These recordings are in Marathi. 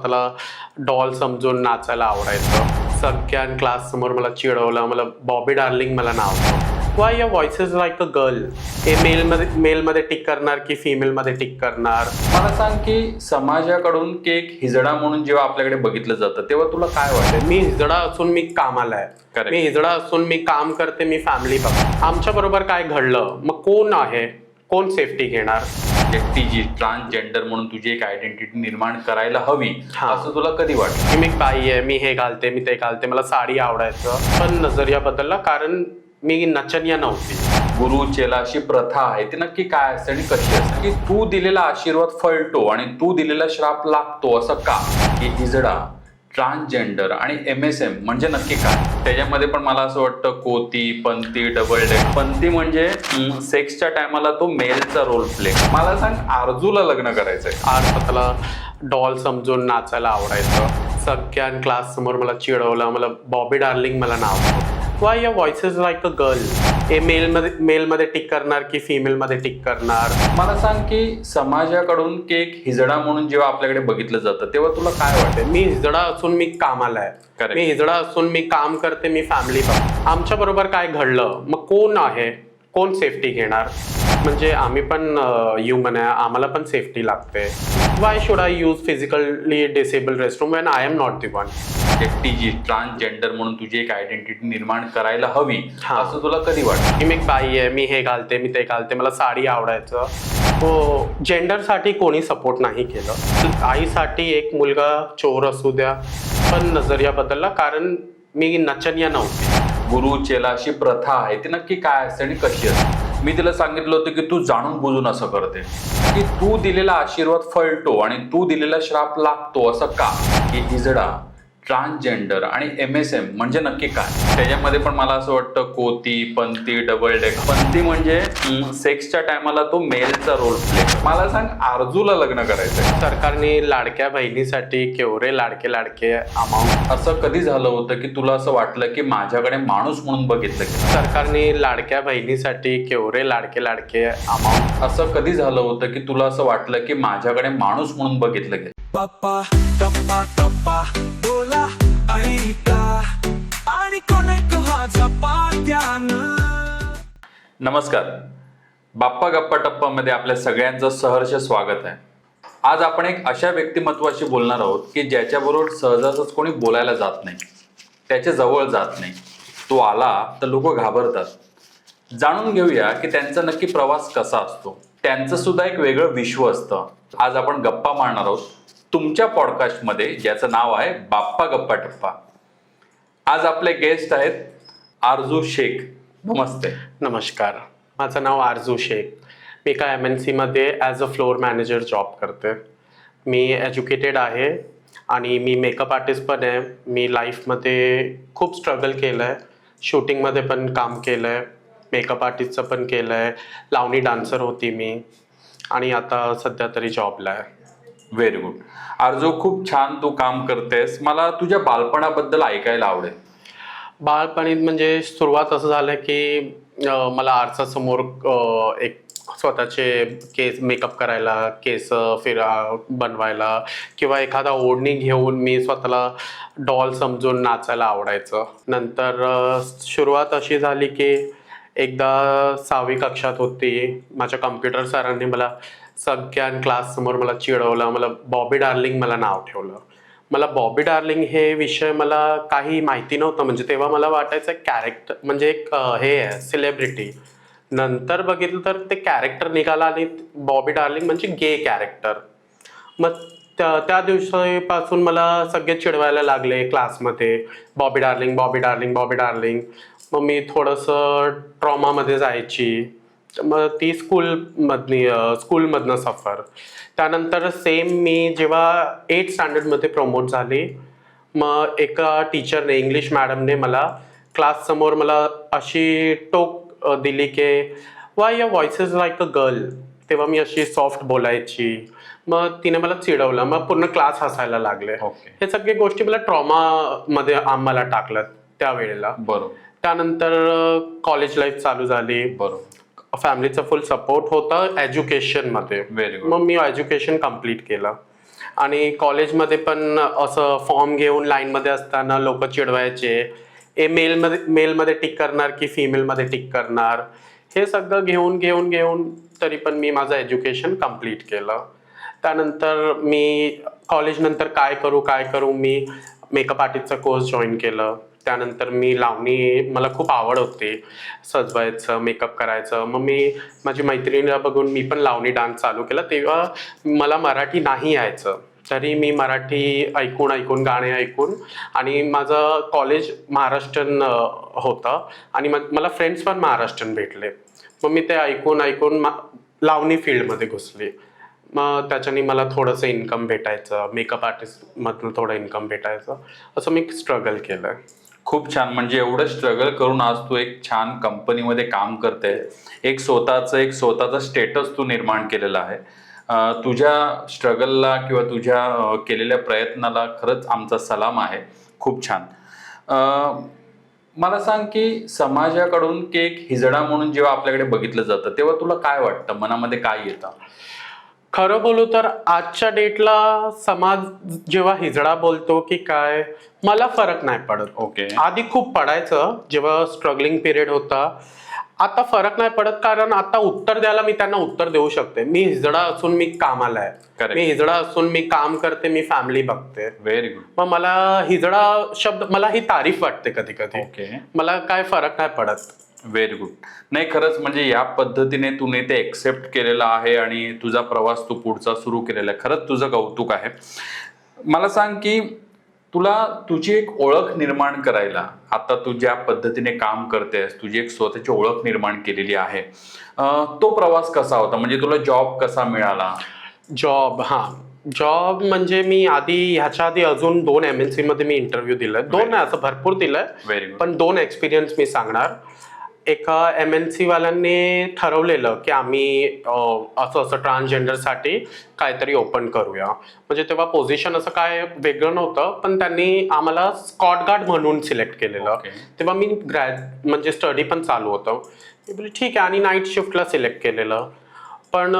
स्वतःला डॉल समजून नाचायला आवडायचं. सगळ्या क्लास समोर मला चिडवलं, मला बॉबी डार्लिंग मला नाव होतं. Y your voice is like a girl. हे मेलमध्ये टिक करणार की फिमेलमध्ये टिक करणार? मला सांग की समाजाकडून केक हिजडा म्हणून जेव्हा आपल्याकडे बघितलं जातं तेव्हा तुला काय वाटतं? मी हिजडा असून मी कामाला आहे. Correct. मी हिजडा असून मी काम करते, मी फॅमिली बघते. आमच्या बरोबर काय घडलं, मग कोण आहे, कोण सेफ्टी घेणार? व्यक्ती जी ट्रान्सजेंडर म्हणून तुझी एक आयडेंटिटी निर्माण करायला हवी हा. असं तुला कधी वाटतं? की मी बाई आहे, मी हे घालते, मी ते घालते, मला साडी आवडायचं. पण नजरिया बदलला कारण मी नचनिया नव्हती. गुरु चेलाशी प्रथा आहे ती नक्की काय असते आणि कशी असते? की तू दिलेला आशीर्वाद फळतो आणि तू दिलेला श्राप लागतो असं का? की हिजडा, ट्रान्सजेंडर आणि MSM म्हणजे नक्की काय? त्याच्यामध्ये पण मला असं वाटतं कोती, पंती, डबल डेक. पंती म्हणजे सेक्सच्या टायमाला तो मेलचा रोल प्ले. मला सांग, आरजूला लग्न करायचंय. आज स्वतःला डॉल समजून नाचायला आवडायचं. सगळ्या क्लास समोर मला चिडवलं, मला बॉबी डार्लिंग मला नाव होतं. Y your voice is like a girl. हे मेलमध्ये टिक करणार की फिमेलमध्ये टिक करणार? मला सांग की समाजाकडून केक हिजडा म्हणून जेव्हा आपल्याकडे बघितलं जातं तेव्हा तुला काय वाटतं? मी हिजडा असून मी कामाला आहे. Correct. मी हिजडा असून मी काम करते, मी फॅमिली बघते. आमच्या बरोबर काय घडलं, मग कोण आहे, कोण सेफ्टी घेणार? म्हणजे आम्ही पण ह्युमन आहे, आम्हाला पण सेफ्टी लागते. Y should I use physically disable restroom when I am not the one? व्यक्ती जी ट्रान्सजेंडर म्हणून तुझी एक आयडेंटिटी निर्माण करायला हवी हा. असं तुला कधी वाटतं? की मी एक बाई आहे, मी हे घालते, मी ते घालते, मला साडी आवडायचं. हो, जेंडरसाठी कोणी सपोर्ट नाही केलं. आईसाठी एक मुलगा चोर असू द्या, पण नजरिया बदलला कारण मी नचनिया नव्हती. गुरु चेलाशी प्रथा आहे ती नक्की काय असते आणि कशी असते? मी तिला सांगितलं होतं की तू जाणून बुजून असं करते. की तू दिलेला आशीर्वाद फळतो आणि तू दिलेला श्राप लागतो असं का? की हिजडा, ट्रान्सजेंडर आणि MSM म्हणजे नक्की काय? त्याच्यामध्ये पण मला असं वाटतं कोती, पंती, डबल डेक. पंती म्हणजे सेक्सच्या टायमाला तो मेलचा रोल प्ले. मला सांग, आरजूला लग्न करायचंय. सरकारने लाडक्या बहिणीसाठी केवढे लाडके अमाऊंट. असं कधी झालं होतं की तुला असं वाटलं की माझ्याकडे माणूस म्हणून बघितलं गेलं? सरकारने लाडक्या बहिणीसाठी केवढे लाडके अमाऊंट. असं कधी झालं होतं की तुला असं वाटलं की माझ्याकडे माणूस म्हणून बघितलं गेलं? Papa, टप्पा टप्पा बोला ऐका आणि कनेक्ट व्हा झपाट्यानं. नमस्कार, बाप्पा गप्पा टप्पामध्ये आपल्या सगळ्यांचं सहर्ष स्वागत आहे. आज आपण एक अशा व्यक्तिमत्वाशी बोलणार आहोत की ज्याच्याबरोबर सहजासहज कोणी बोलायला जात नाही, त्याच्या जवळ जात नाही. तो आला तर लोक घाबरतात. जाणून घेऊया की त्यांचा नक्की प्रवास कसा असतो. त्यांचं सुद्धा एक वेगळं विश्व असतं. आज आपण गप्पा मारणार आहोत तुमच्या पॉडकास्टमध्ये, ज्याचं नाव आहे बाप्पा गप्पा टप्पा. आज आपले गेस्ट आहेत आरजू शेख. नमस्ते. नमस्कार, माझं नाव आरजू शेख. मी एका MNC मध्ये as a floor manager job करते. मी एज्युकेटेड आहे आणि मी मेकअप आर्टिस्ट पण आहे. मी लाईफमध्ये खूप स्ट्रगल केलं आहे. शूटिंगमध्ये पण काम केलं आहे, मेकअप आर्टिस्टचं पण केलं आहे, लावणी डान्सर होती मी, आणि आता सध्या तरी जॉबला आहे. Very good. आरजू, खूप छान तू काम करतेस. मला तुझ्या बालपणाबद्दल ऐकायला आवडेल. बालपणीत म्हणजे सुरुवात असं झालं की मला आरसासमोर एक स्वतःचे केस मेकअप करायला, केस बनवायला किंवा एखादा ओढणी घेऊन मी स्वतःला डॉल समजून नाचायला आवडायचं. नंतर सुरुवात अशी झाली की एकदा 6वी कक्षात होती, माझ्या कम्प्युटर सरांनी मला सगळ्या क्लाससमोर मला चिडवलं, मला बॉबी डार्लिंग मला नाव ठेवलं. मला बॉबी डार्लिंग हे विषय मला काही माहिती नव्हतं. म्हणजे तेव्हा मला वाटायचं कॅरेक्टर म्हणजे एक हे आहे सेलिब्रिटी. नंतर बघितलं तर ते कॅरेक्टर निघाला आणि बॉबी डार्लिंग म्हणजे गे कॅरेक्टर. मग त्या दिवसापासून मला सगळे चिडवायला लागले क्लासमध्ये, Bobby darling Bobby darling Bobby darling. मग मी थोडंसं ट्रॉमामध्ये जायची. मग ती स्कूलमधनं सफर. त्यानंतर सेम मी जेव्हा 8th स्टँडर्डमध्ये प्रमोट झाली, मग एका टीचरने, इंग्लिश मॅडमने मला क्लाससमोर मला अशी टोक दिली की Y your voice is like a girl. तेव्हा मी अशी सॉफ्ट बोलायची. मग तिने मला चिडवलं. मग पूर्ण क्लास हसायला लागले. ओके. हे सगळे गोष्टी मला ट्रॉमामध्ये आम्हाला टाकलं त्यावेळेला. बरोबर. त्यानंतर कॉलेज लाईफ चालू झाली. बरोबर. फॅमिलीचा फुल सपोर्ट होता एज्युकेशनमध्ये. Very good. मग मी एज्युकेशन कम्प्लीट केलं आणि कॉलेजमध्ये पण असं फॉर्म घेऊन लाईनमध्ये असताना लोक चिडवायचे, मेलमध्ये टिक करणार की फिमेलमध्ये टिक करणार, हे सगळं घेऊन तरी पण मी माझं एज्युकेशन कम्प्लीट केलं. त्यानंतर मी कॉलेजनंतर काय करू, मी मेकअप आर्टिस्टचा कोर्स जॉईन केलं. त्यानंतर मी मला खूप आवड होती सजवायचं, मेकअप करायचं. मग मी माझी मैत्रिणीला बघून मी पण लावणी डान्स चालू केला. तेव्हा मला मराठी नाही यायचं, तरी मी मराठी ऐकून गाणे ऐकून, आणि माझं कॉलेज महाराष्ट्रीयन होतं आणि मला फ्रेंड्स पण महाराष्ट्रीयन भेटले. मग मी ते ऐकून लावणी फील्डमध्ये घुसले. मग त्याच्याने मला थोडंसं इन्कम भेटायचं, मेकअप आर्टिस्टमधनं थोडं इन्कम भेटायचं, असं मी स्ट्रगल केलं. खूप छान. म्हणजे एवढं स्ट्रगल करून आज तू एक छान कंपनीमध्ये काम करते, एक स्वतःचा स्टेटस तू निर्माण केलेला आहे. तुझ्या स्ट्रगलला किंवा तुझ्या केलेल्या प्रयत्नाला खरंच आमचा सलाम आहे. खूप छान. मला सांग की समाजाकडून की एक हिजडा म्हणून जेव्हा आपल्याकडे बघितलं जातं तेव्हा तुला काय वाटतं, मनामध्ये काय येतं? खरं बोलू तर आजच्या डेटला समाज जेव्हा हिजडा बोलतो की काय, मला फरक नाही पडत. ओके. आधी खूप पडायचं जेव्हा स्ट्रगलिंग पिरियड होता. आता फरक नाही पडत, कारण आता उत्तर द्यायला मी त्यांना उत्तर देऊ शकते. मी हिजडा असून मी कामाला आहे, Correct. मी हिजडा असून मी काम करते, मी फॅमिली बघते. Very good. मग मला हिजडा शब्द, मला ही तारीफ वाटते कधी कधी. ओके. मला काय फरक नाही पडत. Very good. नाही, खरंच म्हणजे या पद्धतीने तूने ते एक्सेप्ट केलेलं आहे आणि तुझा प्रवास तू पुढचा सुरू केलेला आहे. खरंच तुझं कौतुक आहे. मला सांग की तुला तुझी एक ओळख निर्माण करायला, आता तू ज्या पद्धतीने काम करतेस, तुझी एक स्वतःची ओळख निर्माण केलेली आहे, तो प्रवास कसा होता? म्हणजे तुला जॉब कसा मिळाला? जॉब म्हणजे मी ह्याच्या आधी अजून 2 MNC मध्ये मी इंटरव्ह्यू दिलाय. 2 नाही, असं भरपूर दिलंय, व्हेरी गुड. पण 2 एक्सपिरियन्स मी सांगणार. एका MNC वाल्यांनी ठरवलेलं की आम्ही असं ट्रान्सजेंडरसाठी काहीतरी ओपन करूया. म्हणजे तेव्हा पोझिशन असं काय वेगळं नव्हतं, पण त्यांनी आम्हाला स्कॉट गार्ड म्हणून सिलेक्ट केलेलं. Okay. तेव्हा मी म्हणजे स्टडी पण चालू होतं. मी बोलले ठीक आहे, आणि नाईट शिफ्टला सिलेक्ट केलेलं. पण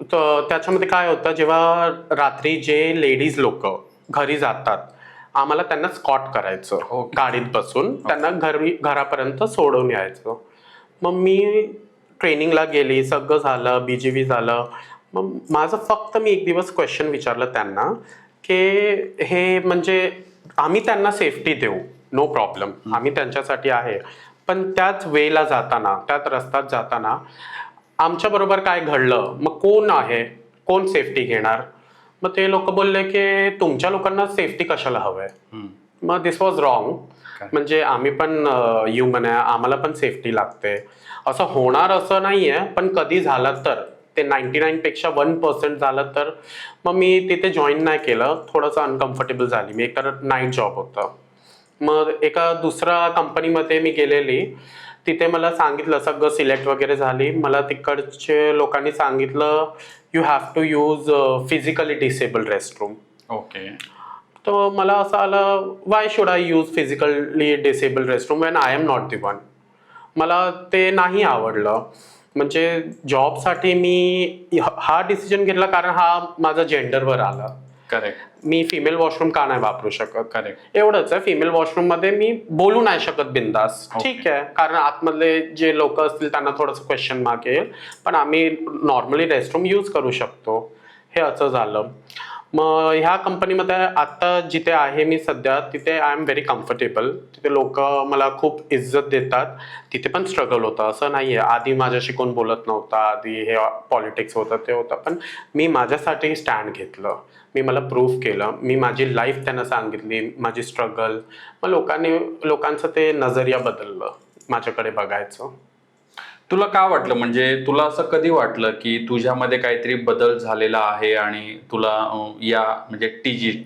त्याच्यामध्ये काय होतं, जेव्हा रात्री जे लेडीज लोक घरी जातात, आम्हाला त्यांना स्कॉट करायचं. Okay. गाडीत बसून त्यांना घरापर्यंत सोडून यायचं. मग मी ट्रेनिंगला गेली, सगळं झालं, BGV झालं. मग माझं फक्त मी एक दिवस क्वेश्चन विचारलं त्यांना की हे म्हणजे आम्ही त्यांना सेफ्टी देऊ, नो प्रॉब्लेम, आम्ही त्यांच्यासाठी आहे, पण त्याच वेला जाताना, त्याच रस्त्यात जाताना आमच्या बरोबर काय घडलं, मग कोण सेफ्टी घेणार? मग ते लोक बोलले की तुमच्या लोकांना सेफ्टी कशाला हवंय? मग दिस वॉज रॉंग. म्हणजे आम्ही पण ह्युमन आहे, आम्हाला पण सेफ्टी लागते. असं होणार असं नाहीये, पण कधी झालं तर ते 99 पेक्षा 1% झालं तर मग मी तिथे जॉईन नाही केलं. थोडंसं अनकम्फर्टेबल झाली मी, एकतर नाईट जॉब होतं. मग एका दुसऱ्या कंपनीमध्ये मी गेलेली, तिथे मला सांगितलं, सगळं सिलेक्ट वगैरे झाली, मला तिकडचे लोकांनी सांगितलं you have to use physically disable restroom. Okay. तर मला असं आलं, why should I use physically disable restroom when I am not the one? मला ते नाही आवडलं. म्हणजे जॉबसाठी मी हा डिसिजन घेतला कारण हा माझा जेंडरवर आला. करेक्ट. मी फिमेल वॉशरूम का नाही वापरू शकत? करेक्ट. एवढंच आहे. फिमेल वॉशरूम मध्ये मी बोलू नाही शकत बिंदास. ठीक आहे, कारण आतमधले जे लोक असतील त्यांना थोडंसं क्वेश्चन मार्क येईल, पण आम्ही नॉर्मली रेस्टरूम यूज करू शकतो. हे असं झालं. मग ह्या कंपनीमध्ये आता जिथे आहे मी सध्या, तिथे आय एम व्हेरी कम्फर्टेबल. तिथे लोक मला खूप इज्जत देतात. तिथे पण स्ट्रगल होतं, असं नाही आहे. आधी माझ्याशी कोण बोलत नव्हता, आधी हे पॉलिटिक्स होतं, ते होतं, पण मी माझ्यासाठी स्टँड घेतलं. मला प्रूव्ह केलं. मी माझी लाईफ त्यांना सांगितली, माझी स्ट्रगल. मग लोकांचं ते नजरिया बदललं माझ्याकडे बघायचं. तुला काय वाटलं, म्हणजे तुला असं कधी वाटलं की तुझ्यामध्ये काहीतरी बदल झालेला आहे आणि तुला या म्हणजे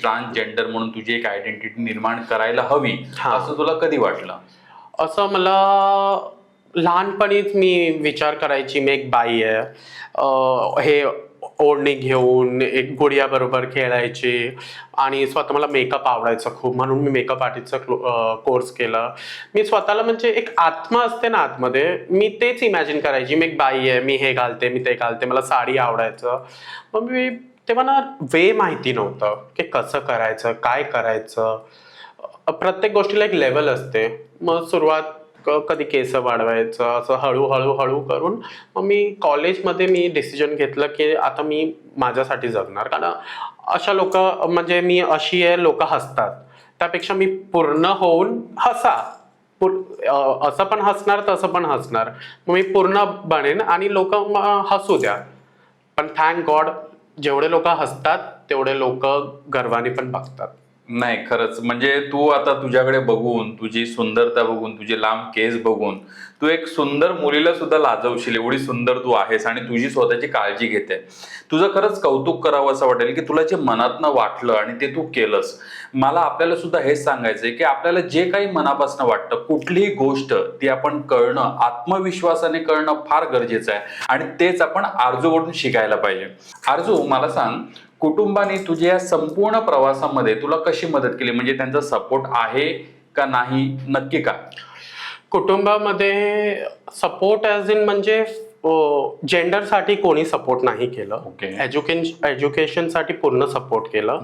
ट्रान्सजेंडर म्हणून तुझी एक आयडेंटिटी निर्माण करायला हवी, असं तुला कधी वाटलं? असं मला लहानपणीच मी विचार करायची, मी एक बाई आहे, हे ओढणी घेऊन एक गुडिया बरोबर खेळायची, आणि स्वतः मला मेकअप आवडायचा खूप, म्हणून मी मेकअप आर्टिस्टचा कोर्स केला. मी स्वतःला म्हणजे एक आत्मा असते ना आतमध्ये, मी तेच इमॅजिन करायची. मी एक बाई आहे, मी हे घालते, मी ते घालते, मला साडी आवडायचं. मग मी तेव्हा ना वे माहिती नव्हतं की कसं करायचं, काय करायचं. प्रत्येक गोष्टीला एक लेवल असते. मग सुरुवात कधी केस वाढवायचं, असं हळूहळू हळू करून मग मी कॉलेजमध्ये मी डिसिजन घेतलं की आता मी माझ्यासाठी जगणार. कारण अशा लोक म्हणजे मी अशी आहे, लोक हसतात त्यापेक्षा मी पूर्ण होऊन असं पण हसणार तसं पण हसणार. मग मी पूर्ण बनेन आणि लोक हसू द्या. पण थँक गॉड जेवढे लोक हसतात तेवढे लोक गर्वाने पण बघतात. नाही, खरंच म्हणजे तू आता तुझ्याकडे बघून, तुझी सुंदरता बघून, तुझे लांब केस बघून तू एक सुंदर मुलीला सुद्धा लाजवशील, एवढी सुंदर तू आहेस आणि तुझी स्वतःची काळजी घेते. तुझं खरंच कौतुक करावं असं वाटेल की तुला जे मनातनं वाटलं आणि ते तू केलंस. मला आपल्याला सुद्धा हेच सांगायचंय की आपल्याला जे काही मनापासून वाटतं, कुठलीही गोष्ट ती आपण करणं, आत्मविश्वासाने करणं फार गरजेचं आहे आणि तेच आपण आरजूकडून शिकायला पाहिजे. आरजू, मला सांग, कुटुंबाने तुझ्या या संपूर्ण प्रवासामध्ये तुला कशी मदत केली? म्हणजे त्यांचा सपोर्ट आहे का नाही, नक्की का? कुटुंबामध्ये सपोर्ट ॲज इन म्हणजे जेंडरसाठी कोणी सपोर्ट नाही केलं. ओके. एज्युकेशनसाठी पूर्ण सपोर्ट केलं.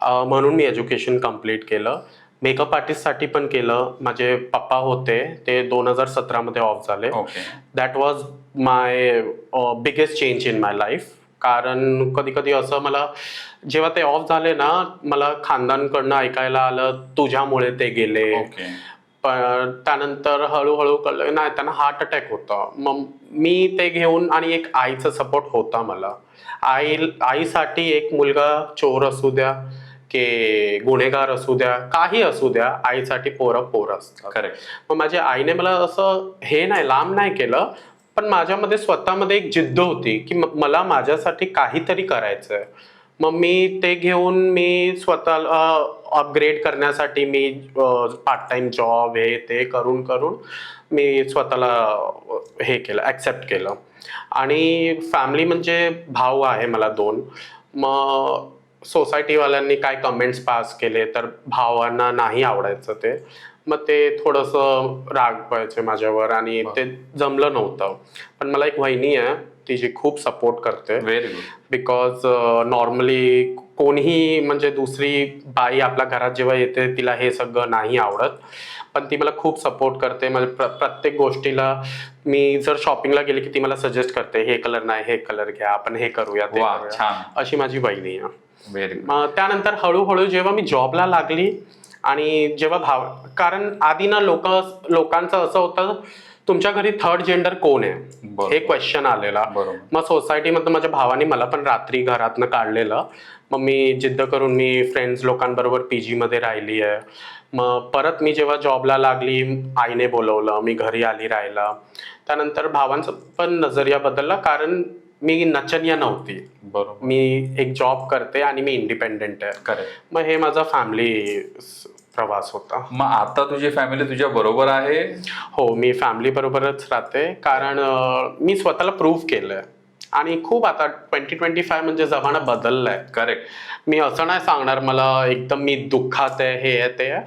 म्हणून मी एज्युकेशन कम्प्लीट केलं. मेकअप आर्टिस्टसाठी पण केलं. माझे पप्पा होते, ते 2017 ऑफ झाले. Okay. That was my biggest change in my life. कारण कधी कधी असं मला जेव्हा ते ऑफ झाले ना, मला खानदानकडनं ऐकायला आलं तुझ्यामुळे ते गेले. ओके. पण त्यानंतर हळूहळू कळलं नाही, त्यांना हार्ट अटॅक होता. मग मी ते घेऊन आणि एक आईचा सपोर्ट होता मला. आईसाठी एक मुलगा चोर असू द्या की गुन्हेगार असू द्या, काही असू द्या, आईसाठी पोरं असतात. करेक्ट. मग माझ्या आईने मला असं हे नाही, लांब नाही केलं, पण माझ्यामध्ये स्वतःमध्ये एक जिद्द होती की मला माझ्यासाठी काहीतरी करायचंय. मग मी ते घेऊन मी स्वतःला अपग्रेड करण्यासाठी मी पार्ट टाइम जॉब हे ते करून करून मी स्वतःला हे केलं, ॲक्सेप्ट केलं. आणि फॅमिली म्हणजे भाऊ आहे मला 2. मग सोसायटीवाल्यांनी काय कमेंट्स पास केले तर भावांना नाही आवडायचं ते. मग ते थोडंसं राग व्हायचे माझ्यावर आणि ते जमलं नव्हतं. पण मला एक वहिनी आहे, ती जी खूप सपोर्ट करते. Very good. बिकॉज नॉर्मली कोणीही म्हणजे दुसरी बाई आपल्या घरात जेव्हा येते तिला हे सगळं नाही आवडत, पण ती मला खूप सपोर्ट करते. म्हणजे प्रत्येक गोष्टीला मी जर शॉपिंगला गेले की ती मला सजेस्ट करते, हे कलर नाही, हे कलर घ्या, आपण हे करूया, ते वा, करूया. छान. अशी माझी वहिनी आहे. Very good. मग त्यानंतर हळूहळू जेव्हा मी जॉबला लागली आणि जेव्हा कारण आधी ना लोकांचं असं होतं तुमच्या घरी थर्ड जेंडर कोण आहे, बरोबर. हे क्वेश्चन आलेला. बरोबर. मग सोसायटीमधनं माझ्या भावाने मला पण रात्री घरातनं काढलेलं. मग मी जिद्द करून मी फ्रेंड्स लोकांबरोबर PG मध्ये राहिली आहे. मग परत मी जेव्हा जॉबला लागली, आईने बोलवलं, मी घरी आली राहायला. त्यानंतर भावांचा पण नजरिया बदलला, कारण मी नचनिया नव्हती. बरोबर. मी एक जॉब करते आणि मी इंडिपेंडेंट आहे. करेक्ट. मग हे माझा फॅमिली प्रवास होता. मग आता तुझी फॅमिली तुझ्या बरोबर आहे? हो, मी फॅमिली बरोबरच राहते, कारण मी स्वतःला प्रूव्ह केलंय. आणि खूप आता 2025 म्हणजे जमाना बदललाय. करेक्ट. मी असं नाही सांगणार मला एकदम मी दुःखात आहे, हे आहे ते आहे.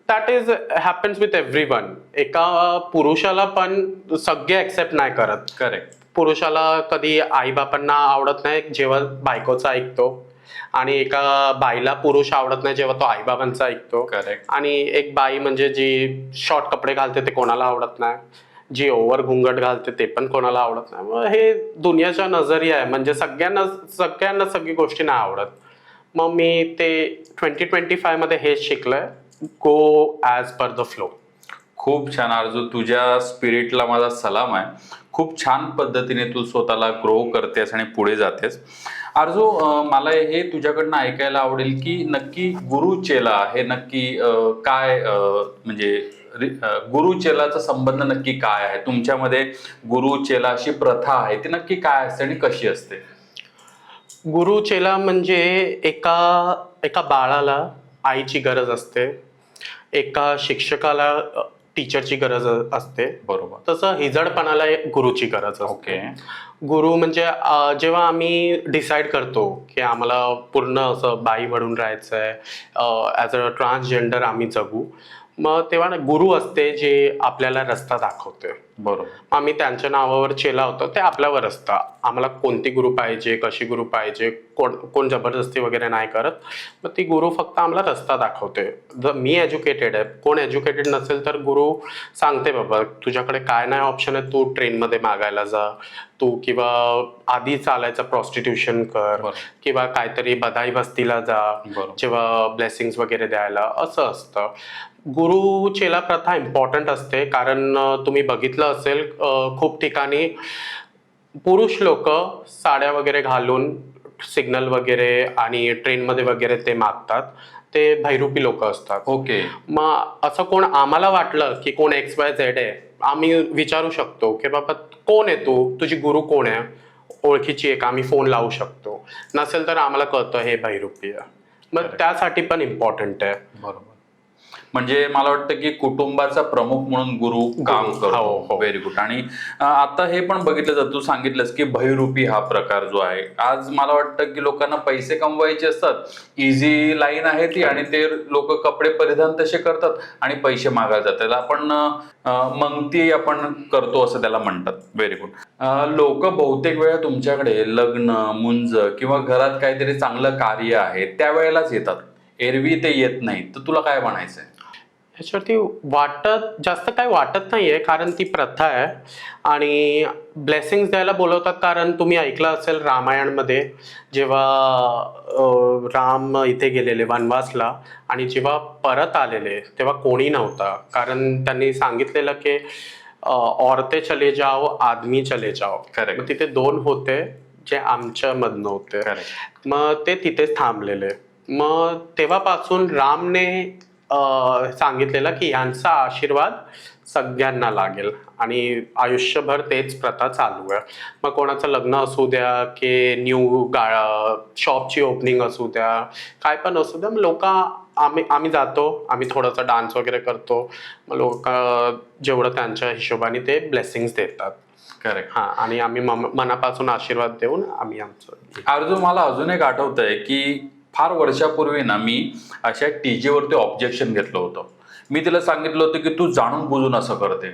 That is happens with everyone. एका पुरुषाला पण सगळे ॲक्सेप्ट नाही करत. करेक्ट. पुरुषाला कधी आईबापांना आवडत नाही जेव्हा बायकोचं ऐकतो, आणि एका बाईला पुरुष आवडत नाही जेव्हा तो आईबाबांचा ऐकतो. करेक्ट. आणि एक बाई म्हणजे जी शॉर्ट कपडे घालते ते कोणाला आवडत नाही, जी ओव्हर घुंगट घालते ते पण कोणाला आवडत नाही. मग हे दुनियाचा नजरिया आहे, म्हणजे सगळ्यांना सगळी गोष्टी नाही आवडत. मग मी ते 2025 मध्ये हेच शिकलोय, गो ॲज पर द फ्लो. खूप छान आरजू, तुझ्या स्पिरिटला माझा सलाम आहे. खूप छान पद्धतीने तू स्वतःला ग्रो करतेस आणि पुढे जातेस. आरजू, मला हे तुझ्याकडनं ऐकायला आवडेल की नक्की गुरु चेला हे नक्की काय, म्हणजे गुरु चेलाचा संबंध नक्की काय आहे? तुमच्यामध्ये गुरु चेला अशी प्रथा आहे ती नक्की काय असते आणि कशी असते? गुरु चेला म्हणजे एका बाळाला आईची गरज असते, एका शिक्षकाला टीचरची गरज असते. बरोबर. तसं हिजडपणाला गुरुची गरज असते. ओके. गुरु म्हणजे जेव्हा आम्ही डिसाईड करतो की आम्हाला पूर्ण असं बाई बनून राहायचं आहे, ॲज अ ट्रान्सजेंडर आम्ही जगू, मग तेव्हा ना गुरु असते जे आपल्याला रस्ता दाखवते. बरोबर. आम्ही त्यांच्या नावावर चेला होतो, ते आपल्यावर असतं. आम्हाला कोणती गुरु पाहिजे, कशी गुरु पाहिजे, कोण जबरदस्ती वगैरे नाही करत. मग ती गुरु फक्त आम्हाला रस्ता दाखवते. जर मी एज्युकेटेड आहे, कोण एज्युकेटेड नसेल तर गुरु सांगते बाबा तुझ्याकडे काय नाही ऑप्शन आहे, तू ट्रेनमध्ये मागायला जा, तू किंवा आधी चालायचं प्रॉस्टिट्यूशन कर, बरोबर. किंवा काहीतरी बधाई बस्तीला जा बरोबर. जेव्हा ब्लेसिंग्स वगैरे द्यायला, असं असतं. गुरु चेला प्रथा इम्पॉर्टंट असते कारण तुम्ही बघितलं असेल खूप ठिकाणी पुरुष लोक साड्या वगैरे घालून सिग्नल वगैरे आणि ट्रेनमध्ये वगैरे ते मागतात. ते भैरूपी लोक असतात. ओके. मग असं कोण आम्हाला वाटलं की कोण XYZ आहे, आम्ही विचारू शकतो की बाबा कोण आहे तू, तुझी गुरु कोण आहे, ओळखीची आहे का, आम्ही फोन लावू शकतो. नसेल तर आम्हाला कळतं हे भैरूपी आहे. मग त्यासाठी पण इम्पॉर्टंट आहे. बरोबर. म्हणजे मला वाटतं की कुटुंबाचा प्रमुख म्हणून गुरु काम हो, करतो. हो. Very good. आणि आता हे पण बघितलं जातं, तू सांगितलंस की भैरूपी हा प्रकार जो आहे, आज मला वाटतं की लोकांना पैसे कमवायचे असतात, इझी लाईन आहे ती, आणि ते लोक कपडे परिधान तसे करतात आणि पैसे मागायला जातात. त्याला आपण मंगती आपण करतो असं त्याला म्हणतात. Very good. लोक बहुतेक वेळा तुमच्याकडे लग्न, मुंज किंवा घरात काहीतरी चांगलं कार्य आहे त्यावेळेलाच येतात, एरवी ते येत नाही. तर तुला काय म्हणायचंय? ह्याच्यावरती जास्त काय वाटत नाहीये कारण ती प्रथा आहे. आणि ब्लेसिंग्स द्यायला बोलवतात कारण तुम्ही ऐकलं असेल रामायणमध्ये जेव्हा राम इथे गेलेले वनवासला आणि जेव्हा परत आलेले तेव्हा कोणी नव्हता, कारण त्यांनी सांगितलेलं की औरते चले जाओ, आदमी चले जाओ. Correct. मग तिथे 2 होते जे आमच्या मधनं होते. Correct. मग ते तिथेच थांबलेले. मग तेव्हापासून रामने सांगितलेलं की यांचा आशीर्वाद सगळ्यांना लागेल आणि आयुष्यभर तेच प्रथा चालू आहे. मग कोणाचं लग्न असू द्या की न्यू शॉपची ओपनिंग असू द्या, काय पण असू द्या, मग लोक आम्ही जातो, आम्ही थोडासा डान्स वगैरे करतो. मग लोक जेवढं त्यांच्या हिशोबाने ते ब्लेसिंग्स देतात. करेक्ट. हां, आणि आम्ही मनापासून आशीर्वाद देऊन आम्ही आमचं. अर्जुन, मला अजून एक आठवतंय की फार वर्षापूर्वी ना मी अशा TG वरती ऑब्जेक्शन घेतलं होतं. मी तिला सांगितलं होतं की तू जाणून बुजून असं करते,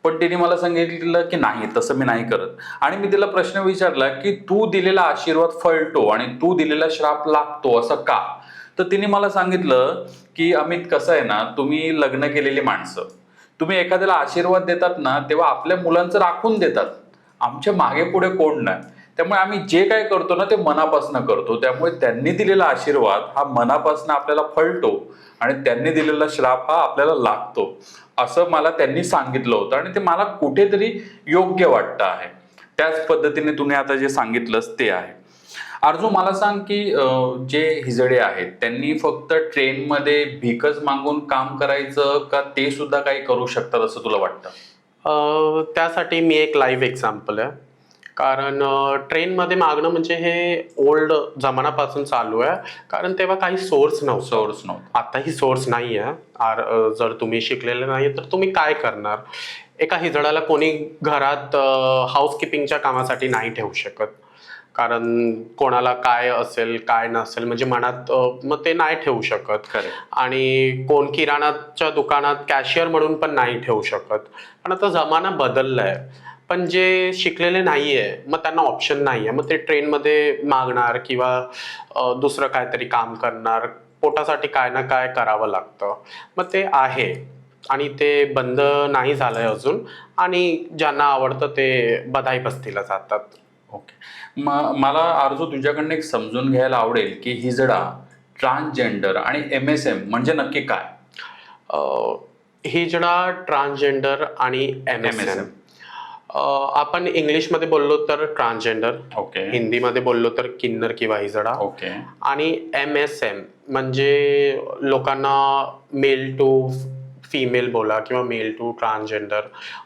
पण तिने मला सांगितलं की नाही, तसं मी नाही करत. आणि मी तिला प्रश्न विचारला की तू दिलेला आशीर्वाद फळतो आणि तू दिलेला श्राप लागतो असं का? तर तिने मला सांगितलं की अमित, कसं आहे ना, तुम्ही लग्न केलेली माणसं, तुम्ही एखाद्याला आशीर्वाद देतात ना तेव्हा आपल्या मुलांचं राखून देतात, आमच्या मागे पुढे कोण नाही. त्यामुळे आम्ही जे काय करतो ना ते मनापासून करतो. त्यामुळे त्यांनी दिलेला आशीर्वाद हा मनापासून आपल्याला फळतो आणि त्यांनी दिलेला श्राप हा आपल्याला लागतो, असं मला त्यांनी सांगितलं होतं. आणि ते मला कुठेतरी योग्य वाटतं आहे. त्याच पद्धतीने तुम्ही आता जे सांगितलंस ते आहे. अर्जुन, मला सांग की जे हिजडे आहेत त्यांनी फक्त ट्रेनमध्ये भिकच मागून काम करायचं का ते सुद्धा काही करू शकतात असं तुला वाटतं? त्यासाठी मी एक लाईव्ह एक्झाम्पल आहे. कारण ट्रेनमध्ये मागणं म्हणजे हे ओल्ड जमानापासून चालू आहे, कारण तेव्हा काही सोर्स नव्हतं. आताही सोर्स नाही आहे. जर तुम्ही शिकलेले नाही तर तुम्ही काय करणार? एका हिजड्याला कोणी घरात हाऊसकीपिंगच्या कामासाठी नाही ठेवू शकत, कारण कोणाला काय असेल काय नसेल म्हणजे मनात मग ते नाही ठेवू शकत. आणि कोण किराणाच्या दुकानात कॅशियर म्हणून पण नाही ठेवू शकत. पण आता जमाना बदललाय. पण जे शिकलेले नाहीये मग त्यांना ऑप्शन नाहीये, मग ते ट्रेनमध्ये मागणार किंवा दुसरं काहीतरी काम करणार, पोटासाठी काय ना काय करावं लागतं. मग ते आहे आणि ते बंद नाही झालंय अजून. आणि ज्यांना आवडतं ते बधाई बस्तीला जातात. ओके. मला अर्जुन तुझ्याकडनं एक समजून घ्यायला आवडेल की हिजडा, ट्रान्सजेंडर आणि MSM म्हणजे नक्की काय? हिजडा, ट्रान्सजेंडर आणि MSM. आपण इंग्लिशमध्ये बोललो तर ट्रान्सजेंडर, ओके, हिंदीमध्ये बोललो तर किन्नर किंवा हिजडा, ओके, आणि MSM म्हणजे लोकांना मेल टू फिमेल बोला किंवा मेल टू ट्रान्सजेंडर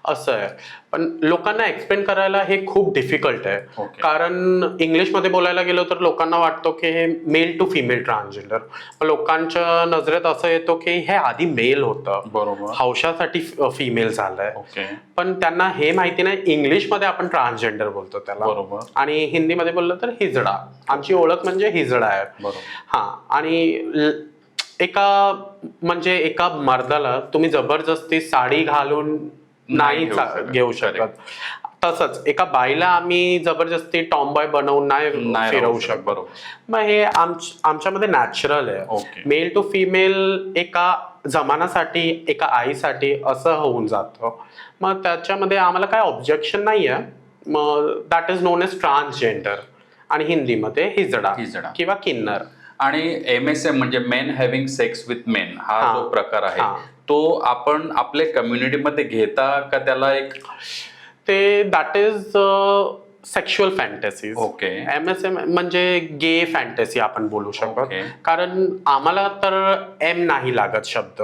असं आहे. पण लोकांना एक्सप्लेन करायला हे खूप डिफिकल्ट आहे. ओके. कारण इंग्लिशमध्ये बोलायला गेलो तर लोकांना वाटतो की हे मेल टू फिमेल ट्रान्सजेंडर. लोकांच्या नजरेत असं येतो की हे आधी मेल होतं, बरोबर, हौशासाठी फिमेल झालंय. ओके. पण त्यांना हे माहिती नाही, इंग्लिशमध्ये आपण ट्रान्सजेंडर बोलतो त्याला, बरोबर, आणि हिंदीमध्ये बोललं तर हिजडा. आमची ओळख म्हणजे हिजडा आहे. बरोबर. हा, आणि एका मर्दाला तुम्ही जबरदस्ती साडी घालून नाही घेऊ शकत. घेऊ शकत. तसंच एका बाईला आम्ही जबरदस्ती टॉमबॉय बनवून नाही नाही फिरवू राहू शकत, शकत. बरोबर. मग हे आमच्यामध्ये नॅचरल आहे. Okay. मेल टू फिमेल एका जमान्यासाठी एका आईसाठी असं होऊन जातं. मग त्याच्यामध्ये आम्हाला काय ऑब्जेक्शन नाही आहे. मग that is known as transgender आणि हिंदीमध्ये हिजडा हिजडा. किंवा किन्नर. आणि MSM म्हणजे men having sex with men हा हा. जो प्रकार आहे हा. तो आपण आपल्या कम्युनिटीमध्ये घेता का त्याला एक ते that is sexual fantasies. Okay. MSM म्हणजे गे फॅन्टसी आपण बोलू शकतो. ओके. कारण आम्हाला तर एम नाही लागत शब्द,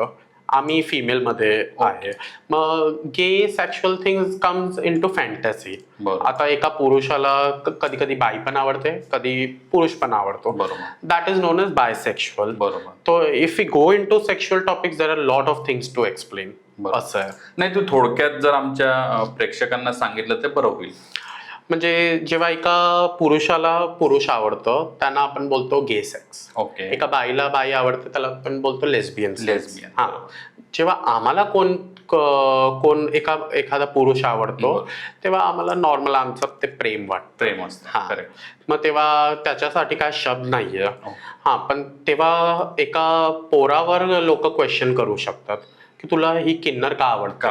आम्ही फिमेल मध्ये आहे. मग gay sexual things comes into fantasy. बरोबर. आता एका पुरुषाला कधी कधी बाई पण आवडते, कधी पुरुष पण आवडतो. बरोबर. That is known as bisexual. बरोबर. तो if you go into sexual topics there are lot of things to explain. बरोबर. असं आहे. नाही, तू थोडक्यात जर आमच्या प्रेक्षकांना सांगितलं ते बरं होईल. म्हणजे जेव्हा एका पुरुषाला पुरुष आवडतो त्यांना आपण बोलतो गे सेक्स. ओके. एका बाईला बाई आवडते त्याला आपण बोलतो लेस्बियन. Lesbian. हा. जेव्हा आम्हाला कोण एखादा पुरुष आवडतो बरं. तेव्हा आम्हाला नॉर्मल आमचं ते प्रेम वाटतं. प्रेम असतं. हा. Correct. मग तेव्हा त्याच्यासाठी काय शब्द नाहीये. हा, पण तेव्हा एका पोरावर लोक क्वेश्चन करू शकतात की तुला ही किन्नर का आवडते,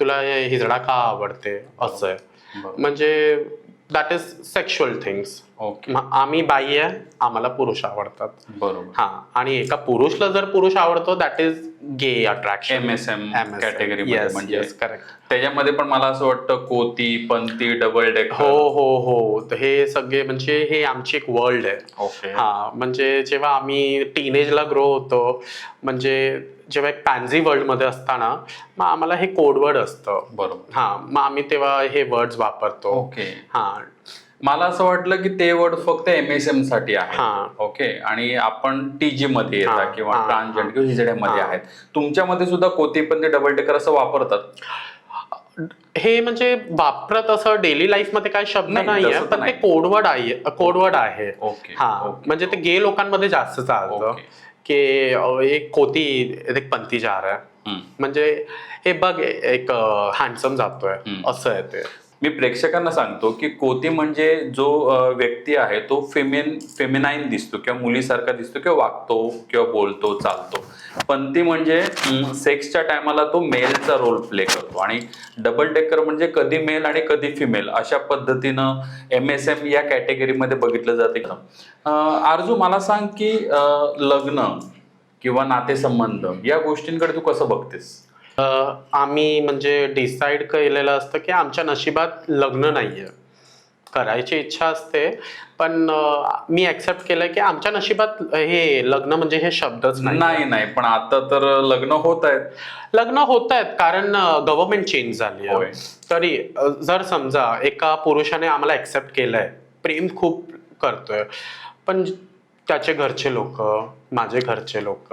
तुला हिजडा का आवडते, असं आहे. बरोबर. म्हणजे that is sexual things. Okay. आम्ही बाई आहे, आम्हाला पुरुष आवडतात. बरोबर. हा. आणि एका पुरुषला जर पुरुष आवडतो that is gay attraction. MSM category म्हणजे करेक्ट. त्याच्यामध्ये पण मला असं वाटतं कोती, पंती, डबल डेकर. हो हो हो. हे सगळे म्हणजे हे आमची एक वर्ल्ड आहे. ओके. हा. म्हणजे जेव्हा आम्ही टीनेजला ग्रो होतो, म्हणजे जेव्हा एक पॅन्झी वर्ल्ड मध्ये असताना मग आम्हाला हे कोडवर्ड असतं. बरोबर. हा. मग आम्ही तेव्हा हे वर्ड्स वापरतो. ओके. हा. मला असं वाटलं की ते वर्ड फक्त MSM साठी आहे. हा. ओके. आणि आपण TG मध्ये हा. येतात किंवा हा. ट्रान्सजेंडर किंवा हिजड्यामध्ये हा. आहेत. तुमच्यामध्ये सुद्धा कोती, पंती, डबल डेकर असं वापरतात? हे म्हणजे वापरत असं डेली लाईफ मध्ये काय शब्द नाही, नाहीये, तसं तर पण ते नाही. कोडवर्ड आहे. ओके. हा. ओके. म्हणजे ते गे लोकांमध्ये जास्त चालतं ओके. की एक कोती एक पंथी जा रहा है. हम्म. म्हणजे हे बघ एक हँडसम जातोय, असं आहे ते. मी प्रेक्षकांना सांगतो की कोती म्हणजे जो व्यक्ती आहे तो फेमिनाईन दिसतो किंवा मुलीसारखा दिसतो किंवा वागतो किंवा बोलतो, चालतो. पंती म्हणजे सेक्सच्या टायमाला तो मेलचा रोल प्ले करतो. आणि डबल डेकर म्हणजे कधी मेल आणि कधी फिमेल अशा पद्धतीनं MSM या कॅटेगरीमध्ये बघितलं जाते. आरजू, मला सांग की लग्न किंवा नातेसंबंध या गोष्टींकडे तू कसं बघतेस? आम्ही म्हणजे डिसाईड केलेलं असतं की आमच्या नशिबात लग्न नाहीये. करायची इच्छा असते, पण मी ऍक्सेप्ट केलंय की आमच्या नशिबात हे लग्न म्हणजे हे शब्दच नाही. नाही, पण आता तर लग्न होत आहेत. लग्न होत आहेत कारण गव्हर्नमेंट चेंज झाली होय. आहे. तरी जर समजा एका पुरुषाने आम्हाला ऍक्सेप्ट केलंय, प्रेम खूप करतोय, पण त्याचे घरचे लोक, माझे घरचे लोक,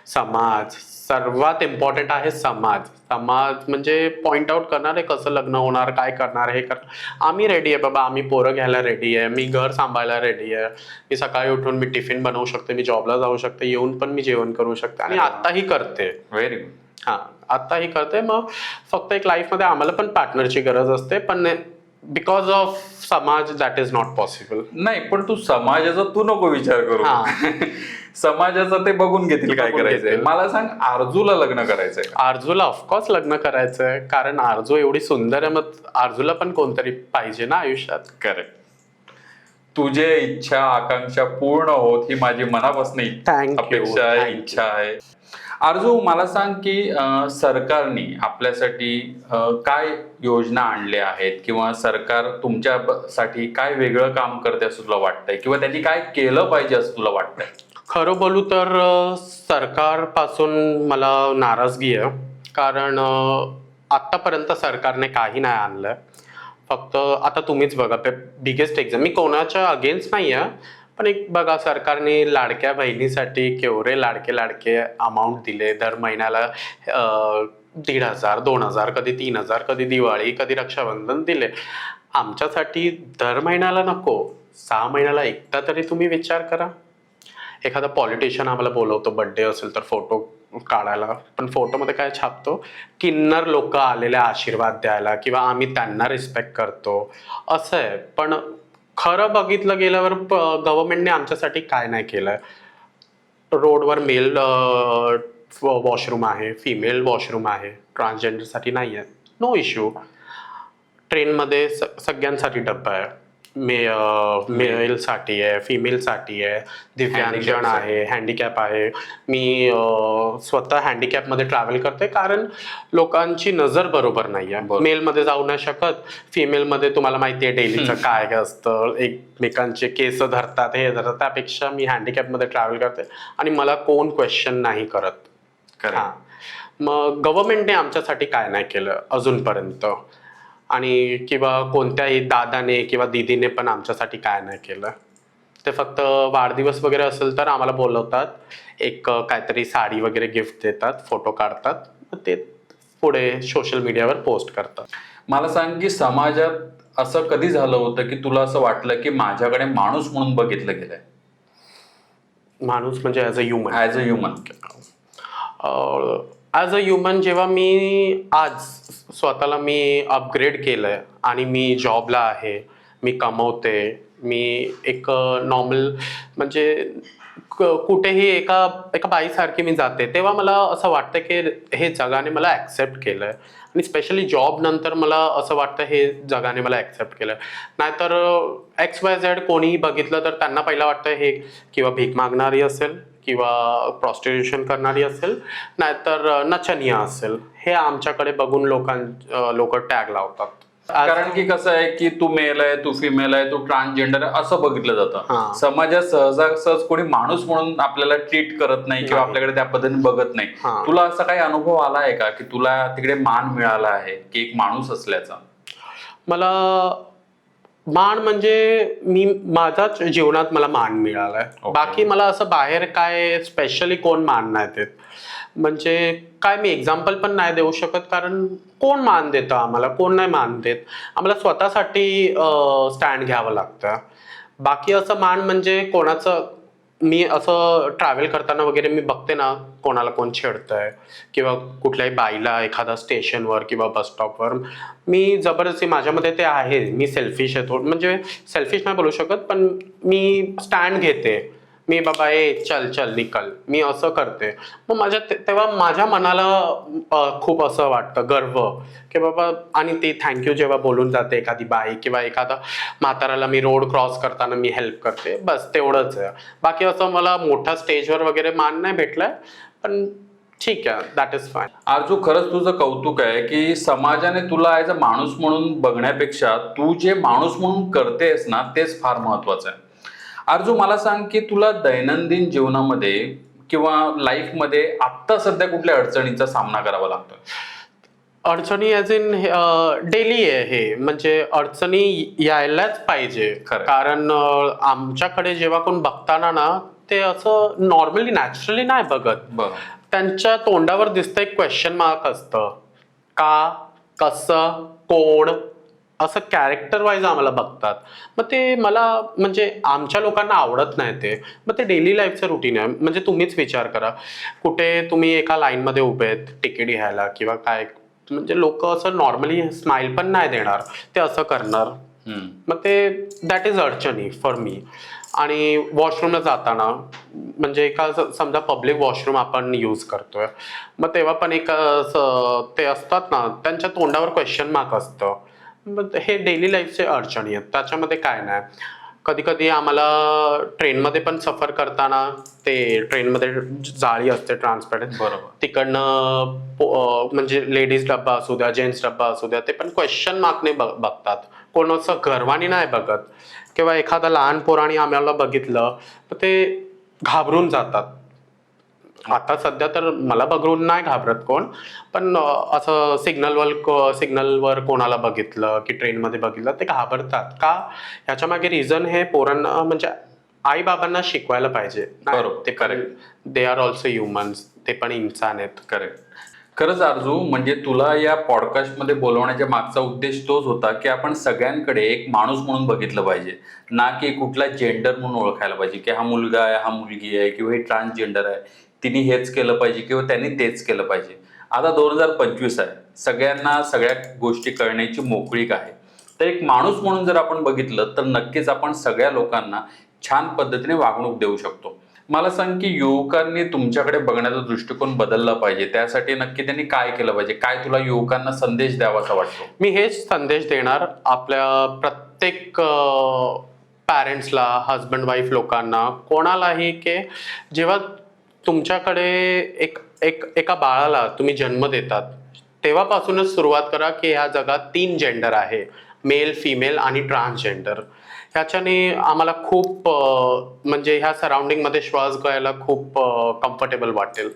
समाज, सर्वात इम्पॉर्टंट आहे समाज. समाज म्हणजे पॉइंट आउट करणार आहे कसं लग्न होणार, काय करणार, हे करणार. आम्ही रेडी आहे बाबा, आम्ही पोरं घ्यायला रेडी आहे, मी घर सांभाळायला रेडी आहे, मी सकाळी उठून मी टिफिन बनवू शकते, मी जॉबला जाऊ शकते, येऊन पण मी जेवण करू शकते आणि आत्ताही करते. Very good. हा, आत्ताही करते. मग फक्त एक लाईफमध्ये आम्हाला पण पार्टनरची गरज असते, पण बिकॉज ऑफ समाज दॅट इज नॉट पॉसिबल. नाही, पण तू समाजाचा तू नको विचार करू. समाजाचं ते बघून घेतील काय बघून करायचंय. घेतील. मला सांग, आरजूला लग्न करायचंय? आरजूला ऑफकोर्स लग्न करायचंय, कारण आरजू एवढी सुंदर आहे, मग आरजूला पण कोणतरी पाहिजे ना आयुष्यात. करेक्ट. तुझे इच्छा आकांक्षा पूर्ण होत ही माझी मनापासून Thank you. अपेक्षा आहे, Thank you. इच्छा आहे. आरजू, मला सांग की सरकारने आपल्यासाठी काय योजना आणल्या आहेत किंवा सरकार तुमच्यासाठी काय वेगळं काम करते असं तुला वाटतंय किंवा त्यांनी काय केलं पाहिजे असं तुला वाटतंय? खरं बोलू तर सरकारपासून मला नाराजगी आहे, कारण आत्तापर्यंत सरकारने काही नाही आणलं. फक्त आता तुम्हीच बघा, बिगेस्ट एक्झाम, मी कोणाच्या अगेन्स्ट नाही आहे, पण एक बघा, सरकारने लाडक्या बहिणीसाठी केवढे लाडके अमाऊंट दिले. दर महिन्याला 1,500, 2,000, कधी 3,000, कधी दिवाळी, कधी रक्षाबंधन दिले. आमच्यासाठी दर महिन्याला नको, 6 महिन्याला एकदा तरी तुम्ही विचार करा. एखादा पॉलिटिशियन आम्हाला बोलवतो बर्थडे असेल तर फोटो काढायला, पण फोटोमध्ये काय छापतो, किन्नर लोक आलेले आशीर्वाद द्यायला किंवा आम्ही त्यांना रिस्पेक्ट करतो असं आहे. पण खरं बघितलं गेल्यावर गव्हर्नमेंटने आमच्यासाठी काय नाही केलंय. रोडवर मेल वॉशरूम आहे, फिमेल वॉशरूम आहे, ट्रान्सजेंडरसाठी नाही आहे, नो इश्यू. ट्रेनमध्ये सगळ्यांसाठी डब्बा आहे, मेलसाठी आहे, फिमेलसाठी आहे, दिव्यांगजन आहे, हँडिकॅप आहे. मी स्वतः हँडिकॅपमध्ये ट्रॅव्हल करते कारण लोकांची नजर बरोबर नाही आहे. मेलमध्ये जाऊ नाही शकत, फिमेलमध्ये तुम्हाला माहिती आहे डेलीचं काय असतं, एकमेकांचे केस धरतात, हे धरतात. त्यापेक्षा मी हँडिकॅपमध्ये ट्रॅव्हल करते आणि मला कोण क्वेश्चन नाही करत. हां, मग गव्हर्नमेंटने आमच्यासाठी काय नाही केलं अजूनपर्यंत, आणि किंवा कोणत्याही दादाने किंवा दीदीने पण आमच्यासाठी काय नाही केलं. ते फक्त वाढदिवस वगैरे असेल तर आम्हाला बोलवतात, एक काहीतरी साडी वगैरे गिफ्ट देतात, फोटो काढतात, ते पुढे सोशल मीडियावर पोस्ट करतात. मला सांग की समाजात असं कधी झालं होतं की तुला असं वाटलं की माझ्याकडे माणूस म्हणून बघितलं गेलंय? माणूस म्हणजे as a human. As a human. As a human जेव्हा मी आज स्वतःला मी अपग्रेड केलंय आणि मी जॉबला आहे, मी कमवते, मी एक नॉर्मल म्हणजे कुठेही एका बाईसारखी मी जाते, तेव्हा मला असं वाटतं की हे जगाने मला ॲक्सेप्ट केलंय. आणि स्पेशली जॉब नंतर मला असं वाटतं हे जगाने मला ॲक्सेप्ट केलं. नाहीतर XYZ कोणीही बघितलं तर त्यांना पहिलं वाटतं हे किंवा भीक मागणारी असेल किंवा प्रॉस्टिट्यूशन करणारी असेल, नाहीतर नचनिया असेल. हे आमच्याकडे बघून लोक टॅग लावतात. कारण की कसं आहे की तू मेल आहे, तू फिमेल आहे, तू ट्रान्सजेंडर आहे असं बघितलं जातं. समाजात सहजासहज कोणी माणूस म्हणून आपल्याला ट्रीट करत नाही किंवा आपल्याकडे त्या पद्धतीने बघत नाही. तुला असा काही अनुभव आला आहे का की तुला तिकडे मान मिळाला आहे की एक माणूस असल्याचा? मला मान म्हणजे मी माझ्याच जीवनात मला मान मिळालाय. बाकी मला असं बाहेर काय स्पेशली कोण मान नाही देत. म्हणजे काय मी एक्झाम्पल पण नाही देऊ शकत, कारण कोण मान देतं आम्हाला, कोण नाही मान देत. आम्हाला स्वतःसाठी स्टँड घ्यावं लागतं. बाकी असं मान म्हणजे कोणाचं, मी असं ट्रॅव्हल करताना वगैरे मी बघते ना कोणाला कोण छेडतंय किंवा कुठल्याही बाईला एखादा स्टेशनवर किंवा बस स्टॉपवर, मी जबरदस्ती माझ्यामध्ये ते आहे, मी सेल्फिश आहे थोडं, म्हणजे सेल्फिश नाही बोलू शकत, पण मी स्टँड घेते. मी बाबा चल चल निकल, मी असं करते. मग तेव्हा माझ्या मनाला खूप असं वाटतं गर्व की बाबा, आणि ते थँक्यू जेव्हा बोलून जाते एखादी बाई किंवा एखादा म्हाताराला मी रोड क्रॉस करताना मी हेल्प करते, बस तेवढंच आहे. बाकी असं मला मोठा स्टेजवर वगैरे मान नाही भेटलाय, पण ठीक आहे, दॅट इज फाईन. आरजू, खरंच तुझं कौतुक आहे की समाजाने तुला ॲज अ माणूस म्हणून बघण्यापेक्षा तू जे माणूस म्हणून करतेस ना तेच फार महत्वाचं आहे. आरजू, मला सांग की तुला दैनंदिन जीवनामध्ये किंवा लाईफमध्ये आत्ता सध्या कुठल्या अडचणीचा सामना करावा लागतो? अडचणी ॲज इन डेली आहे हे, म्हणजे अडचणी यायलाच पाहिजे. कारण आमच्याकडे जेव्हा कोण बघताना ना ते असं नॉर्मली नॅचरली नाही बघत. त्यांच्या तोंडावर दिसतं एक क्वेश्चन मार्क असतं, का, कसं, कोण, असं कॅरेक्टर वाईज आम्हाला बघतात. मग ते मला म्हणजे आमच्या लोकांना आवडत नाही ते. मग ते डेली लाईफचं रुटीन आहे. म्हणजे तुम्हीच विचार करा, कुठे तुम्ही एका लाईनमध्ये उभे आहेत तिकीट घ्यायला किंवा काय, म्हणजे लोक असं नॉर्मली स्माइल पण नाही देणार, ते असं करणार. मग ते दॅट इज अडचणी फॉर मी. आणि वॉशरूमला जाताना म्हणजे एका समजा पब्लिक वॉशरूम आपण यूज करतोय, मग तेव्हा पण एक ते असतात ना त्यांच्या तोंडावर क्वेश्चन मार्क असतं. मग हे डेली लाईफचे अडचणी आहेत, त्याच्यामध्ये काय नाही. कधी कधी आम्हाला ट्रेनमध्ये पण सफर करताना ते ट्रेनमध्ये जाळी असते ट्रान्सपरंट, बरोबर, तिकडनं म्हणजे लेडीज डब्बा असू द्या, जेंट्स डब्बा असू द्या, ते पण क्वेश्चन मार्कने बघतात, कोण असं गर्वानी नाही बघत. किंवा एखादा लहान पोराने आम्हाला बघितलं तर ते घाबरून जातात. आता सध्या तर मला बघून नाही घाबरत कोण, पण असं सिग्नलवर कोणाला बघितलं की ट्रेनमध्ये बघितलं ते घाबरतात. का, ह्याच्या मागे रिझन हे पोरांना म्हणजे आई बाबांना शिकवायला पाहिजे. बरोबर, ते correct, they are also humans, ते पण इन्सान आहेत. करेक्ट. खरंच आरजू, म्हणजे तुला या पॉडकास्टमध्ये बोलवण्याच्या मागचा उद्देश तोच होता की आपण सगळ्यांकडे एक माणूस म्हणून बघितलं पाहिजे, ना की कुठला जेंडर म्हणून ओळखायला पाहिजे की हा मुलगा आहे, हा मुलगी आहे, किंवा हे ट्रान्सजेंडर आहे, तिने हेच केलं पाहिजे किंवा त्यांनी तेच केलं पाहिजे. आता 2025 आहे, सगळ्यांना सगळ्या गोष्टी कळण्याची मोकळीक आहे. तर एक माणूस म्हणून जर आपण बघितलं तर नक्कीच आपण सगळ्या लोकांना छान पद्धतीने वागणूक देऊ शकतो. मला सांग की युवकांनी तुमच्याकडे बघण्याचा दृष्टिकोन बदलला पाहिजे, त्यासाठी नक्की त्यांनी काय केलं पाहिजे? काय तुला युवकांना संदेश द्यावासा वाटतो? मी हेच संदेश देणार आपल्या प्रत्येक पॅरेंट्सला, हजबंड वाईफ लोकांना, कोणालाही, की जेव्हा तुमच्याकडे एका बाळाला तुम्ही जन्म देतात तेव्हापासूनच सुरुवात करा की ह्या जगात 3 जेंडर आहे, मेल, फिमेल आणि ट्रान्सजेंडर. ह्याच्याने आम्हाला खूप म्हणजे ह्या सराउंडिंगमध्ये श्वास घ्यायला खूप कम्फर्टेबल वाटेल.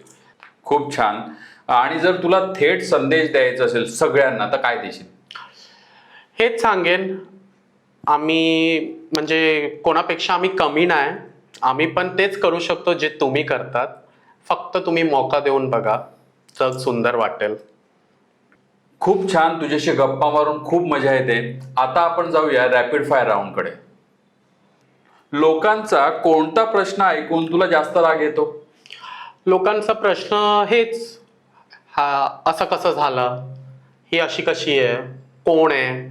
खूप छान. आणि जर तुला थेट संदेश द्यायचा असेल सगळ्यांना तर काय देशील? हेच सांगेन, आम्ही म्हणजे कोणापेक्षा आम्ही कमी नाही, आम्ही पण तेच करू शकतो जे तुम्ही करतात. फक्त तुम्ही मौका देऊन बघा, जग सुंदर वाटेल. खूप छान, तुझ्याशी गप्पा मारून खूप मजा येते. आता आपण जाऊया रॅपिड फायर राऊंडकडे. लोकांचा कोणता प्रश्न ऐकून तुला जास्त राग येतो? लोकांचा प्रश्न हेच, हा असं कसं झालं, ही अशी कशी आहे, कोण आहे,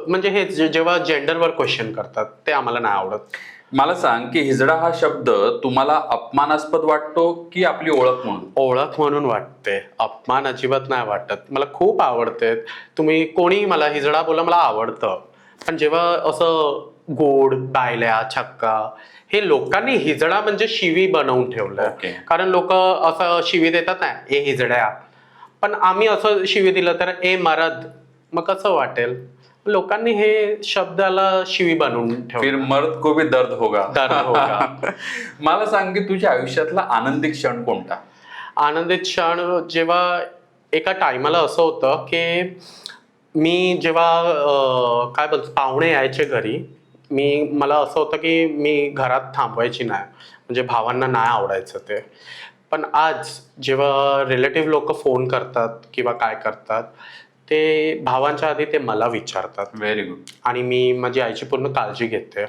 म्हणजे हेच जेव्हा जेंडरवर क्वेश्चन करतात ते आम्हाला नाही आवडत. मला सांग की हिजडा हा शब्द तुम्हाला अपमानास्पद वाटतो की आपली ओळख म्हणून? ओळख म्हणून वाटते, अपमान अजिबात नाही वाटत. मला खूप आवडते. तुम्ही कोणी मला हिजडा बोला, मला आवडतं. पण जेव्हा असं गोड, बायल्या, छक्का, हे लोकांनी हिजडा म्हणजे शिवी बनवून ठेवलंय. Okay. कारण लोक असं शिवी देतात ना, ए हिजड्या, पण आम्ही असं शिवी दिलं तर ए मरद, मग कसं वाटेल? लोकांनी हे शब्दाला शिवी बनवून फिर ठेवलं. मर्द को भी दर्द होगा. दर्द होगा. मला सांग की तुझ्या आयुष्यातला आनंदी क्षण कोणता? आनंदित क्षण जेव्हा एका टायमाला असं होतं की मी जेव्हा काय बोलतो, पाहुणे यायचे घरी, मला असं होतं की मी घरात थांबवायची नाही, म्हणजे भावांना नाही आवडायचं ते. पण आज जेव्हा रिलेटिव्ह लोक फोन करतात किंवा काय करतात, ते भावांच्या आधी ते मला विचारतात. Very good. आणि मी माझी आईची पूर्ण काळजी घेते.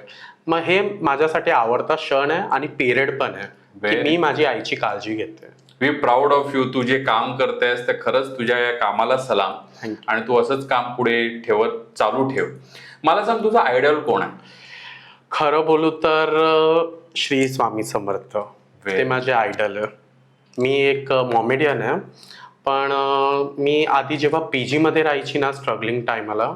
मग हे माझ्यासाठी आवडता क्षण आहे आणि पिरियड पण आहे की मी माझी आईची काळजी घेते. We proud of you. तू जे काम करतेस ते खरंच तुझ्या या कामाला सलाम. Thank आणि तू असंच काम पुढे ठेवत चालू ठेव. मला सांग तुझा आयडॉल कोण आहे? खरं बोलू तर श्री स्वामी समर्थ, ते माझे आयडल आहे. मी एक मॉमेडियन आहे, पण मी आधी जेव्हा PG मध्ये राहायची ना, स्ट्रगलिंग टायमाला,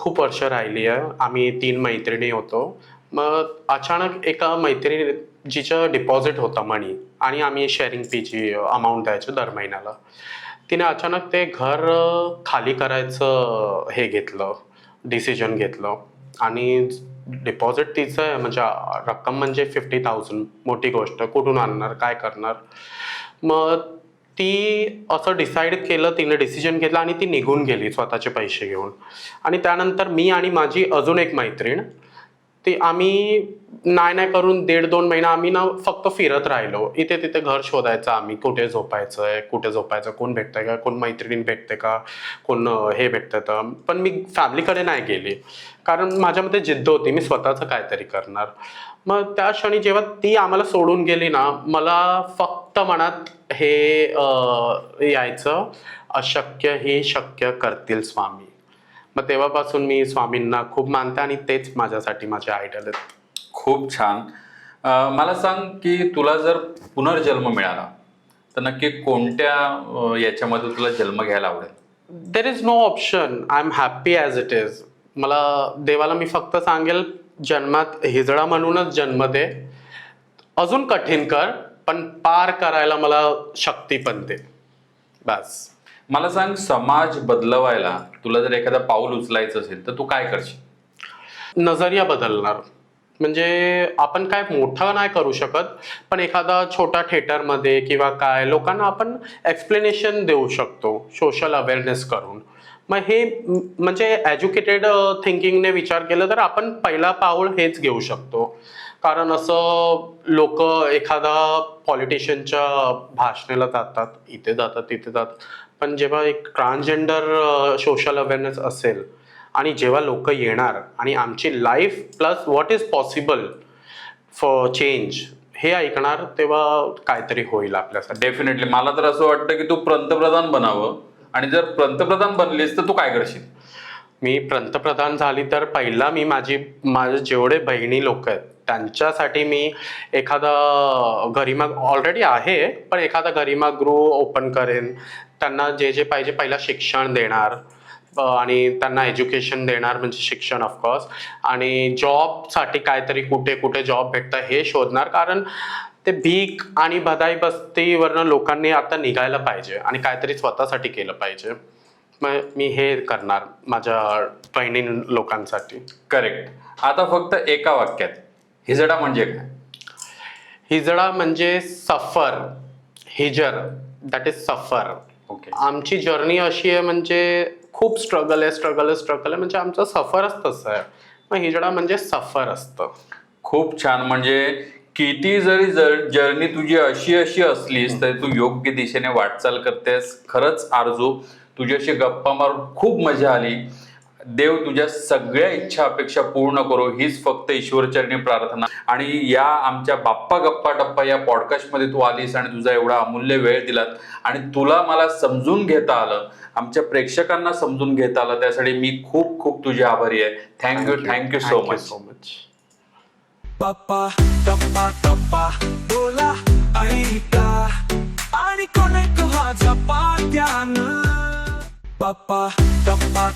खूप वर्ष राहिली आहे. आम्ही 3 मैत्रिणी होतो. मग अचानक एका मैत्रिणी जिचं डिपॉझिट होता मनी, आणि आम्ही शेअरिंग PG अमाऊंट द्यायचो दर महिन्याला, तिने अचानक ते घर खाली करायचं हे घेतलं, डिसिजन घेतलं. आणि डिपॉझिट तिचं आहे, म्हणजे रक्कम म्हणजे 50,000, मोठी गोष्ट, कुठून आणणार, काय करणार. मग ती असं डिसाईड केलं, तिने डिसिजन घेतला आणि ती निघून गेली स्वतःचे पैसे घेऊन. आणि त्यानंतर मी आणि माझी अजून एक मैत्रीण, ती आम्ही नाही करून 1.5-2 महिना आम्ही ना फक्त फिरत राहिलो. इथे तिथे घर शोधायचं आम्ही, कुठे झोपायचं, कोण भेटतंय का, कोण मैत्रीण भेटते का, कोण हे भेटतं तर. पण मी फॅमिलीकडे नाही गेली, कारण माझ्यामध्ये जिद्द होती, मी स्वतःचं काहीतरी करणार. मग त्या क्षणी जेव्हा ती आम्हाला सोडून गेली ना, मला फक्त मनात हे यायचं, अशक्य ही शक्य करतील स्वामी. मग तेव्हापासून मी स्वामींना खूप मानते आणि तेच माझ्यासाठी माझे आयडल आहेत. खूप छान. मला सांग की तुला जर पुनर्जन्म मिळाला तर नक्की कोणत्या याच्यामध्ये तुला जन्म घ्यायला आवडेल? There is no option. I am happy as it is. मला देवाला मी फक्त सांगेल, जन्मात हिजडा म्हणूनच जन्म दे, अजून कठीण कर, पण पार करायला मला शक्ती पण दे, बस. मला सांग, समाज बदलवायला तुला जर एखादा पाऊल उचलायचं असेल तर तू काय करशील? नजरिया बदलणार. म्हणजे आपण काय मोठं नाही करू शकत, पण एखादा छोटा थिएटरमध्ये किंवा काय लोकांना आपण एक्सप्लेनेशन देऊ शकतो, सोशल अवेअरनेस करून. मग हे म्हणजे एज्युकेटेड थिंकिंगने विचार केलं तर आपण पहिला पाऊल हेच घेऊ शकतो. कारण असं लोक एखादा पॉलिटिशियनच्या भाषणाला जातात, इथे जातात तिथे जातात, पण जेव्हा एक ट्रान्सजेंडर सोशल अवेअरनेस असेल आणि जेव्हा लोक येणार आणि आमची life plus what is possible for change हे ऐकणार, तेव्हा काहीतरी होईल आपल्यासाठी. डेफिनेटली. मला तर असं वाटतं की तू पंतप्रधान बनावं, आणि जर पंतप्रधान बनलीस तर तू काय करशील? मी पंतप्रधान झाली तर पहिला मी माझे जेवढे बहिणी लोक आहेत त्यांच्यासाठी मी एखादा गरिमा ऑलरेडी आहे, पण एखादा गरिमा गृह ओपन करेन. त्यांना जे जे पाहिजे पहिला शिक्षण देणार आणि त्यांना एज्युकेशन देणार, म्हणजे शिक्षण ऑफकोर्स, आणि जॉबसाठी काहीतरी कुठे कुठे जॉब भेटतं हे शोधणार. कारण ते भीक आणि भदाई बस्तीवरनं लोकांनी आता निघायला पाहिजे आणि काहीतरी स्वतःसाठी केलं पाहिजे. मग मी हे करणार माझ्या बहिणी लोकांसाठी. करेक्ट. आता फक्त एका वाक्यात हिजडा म्हणजे काय? हिजडा म्हणजे सफर, हिजर, दॅट इज सफर. ओके. आमची जर्नी अशी आहे, म्हणजे खूप स्ट्रगल आहे, म्हणजे आमचं सफरच तसं आहे. मग हिजडा म्हणजे सफर असतं. खूप छान. म्हणजे किती जरी जर्नी तुझी अशी असलीस तरी तू योग्य दिशेने वाटचाल करतेस. खरंच आरजू, तुझ्याशी गप्पा मारून खूप मजा आली. देव तुझ्या सगळ्या इच्छा अपेक्षा पूर्ण करो, हीच फक्त ईश्वरचरणी प्रार्थना. आणि या आमच्या बाप्पा गप्पा टप्पा या पॉडकास्टमध्ये तू आलीस आणि तुझा एवढा अमूल्य वेळ दिलात आणि तुला मला समजून घेता आलं, आमच्या प्रेक्षकांना समजून घेता आलं, त्यासाठी मी खूप खूप तुझे आभारी आहे. Thank you so much. बाप्पा टप्पा टप्पा बोला ऐका आणि कोणी माझ्या पात्यानं. बाप्पा टप्पा